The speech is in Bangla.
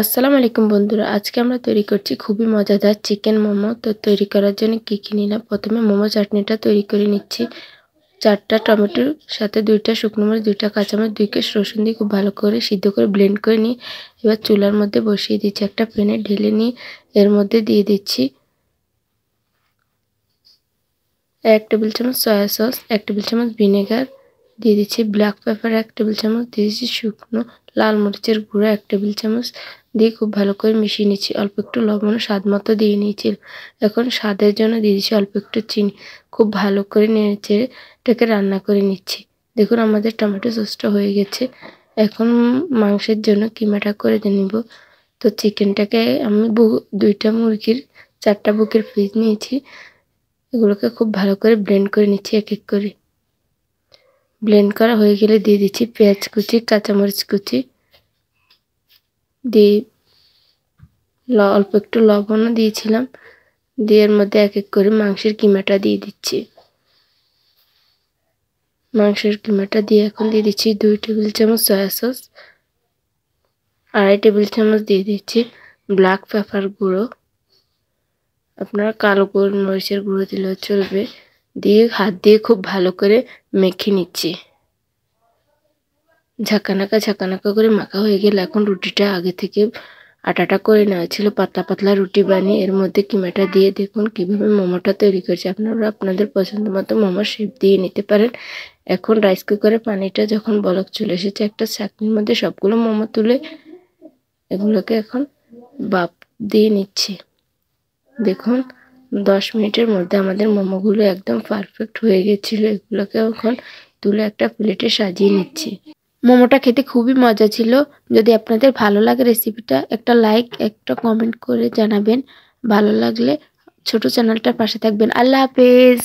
আসসালামু আলাইকুম বন্ধুরা, আজকে আমরা তৈরি করছি খুবই মজাদার চিকেন মোমো। তো তৈরি করার জন্য কি কি নিলাম, প্রথমে মোমো চাটনিটা তৈরি করে নিচ্ছি। 4টা টমেটোর সাথে 2টা শুকনো মরিচ, 2টা কাঁচামরিচ, 2 কেস রসুন দিয়ে খুব ভালো করে সিদ্ধ করে ব্লেন্ড করে নিই। এবার চুলার মধ্যে বসিয়ে দিচ্ছি, একটা প্যানে ঢেলে নিই। এর মধ্যে দিয়ে দিচ্ছি 1 টেবিল চামচ সয়া সস, 1 টেবিল চামচ ভিনেগার, দিয়ে দিচ্ছি ব্ল্যাক পেপার 1 টেবিল চামচ, দিয়ে দিচ্ছি শুকনো লাল মরিচের গুঁড়ো 1 টেবিল চামচ, দিয়ে খুব ভালো করে মিশিয়ে নিচ্ছি। অল্প একটু লবণ স্বাদ মতো দিয়ে নিয়েছি। এখন স্বাদের জন্য দিয়ে দিচ্ছি অল্প একটু চিনি। খুব ভালো করে নেড়েচেড়ে এটাকে রান্না করে নিচ্ছি। দেখুন আমাদের টমেটো সসটা হয়ে গেছে। এখন মাংসের জন্য কিমাটা করে নিব। তো চিকেনটাকে আমি 2টা মুরগির 4টা বুকের পিস নিয়েছি। এগুলোকে খুব ভালো করে ব্লেন্ড করে নিচ্ছি এক এক করে। ব্লেন্ড করা হয়ে গেলে দিয়ে দিচ্ছি পেঁয়াজ কুচি, কাঁচামরিচ কুচি, দিয়ে অল্প একটু লবণও দিয়েছিলাম। দিয়ে এর মধ্যে এক এক করে মাংসের কিমাটা দিয়ে দিচ্ছি। মাংসের কিমাটা দিয়ে এখন দিয়ে দিচ্ছি 2 টেবিল চামচ সয়া সস, 2.5 টেবিল চামচ দিয়ে দিচ্ছি ব্ল্যাক পেপার গুঁড়ো, আপনারা কালো গোলমরিচের গুঁড়ো দিলেও চলবে। দিয়ে হাত দিয়ে খুব ভালো করে মেখে নিচ্ছি। ঝাঁকানাকা করে মাখা হয়ে গেলে এখন রুটিটা আগে থেকে আটাটা করে নেওয়া ছিল, পাতলা পাতলা রুটি বানিয়ে এর মধ্যে কিমাটা দিয়ে দেখুন কিভাবে মোমোটা তৈরি করছে। আপনারা আপনাদের পছন্দ মতো মোমোর শেপ দিয়ে নিতে পারেন। এখন রাইস কুকারে পানিটা যখন বলক চলে এসেছে, একটা ছাঁকনির মধ্যে সবগুলো মোমো তুলে এগুলোকে এখন বাপ দিয়ে নিচ্ছি। দেখুন 10 মিনিটের মধ্যে আমাদের মোমোগুলো একদম পারফেক্ট হয়ে গেছিল। এগুলোকে এখন তুলে একটা প্লেটে সাজিয়ে নিচ্ছি। মোমোটা খেতে খুবই মজা ছিল। যদি আপনাদের ভালো লাগে রেসিপিটা, একটা লাইক একটা কমেন্ট করে জানাবেন। ভালো লাগলে ছোট চ্যানেলটার পাশে থাকবেন। আল্লাহ হাফেজ।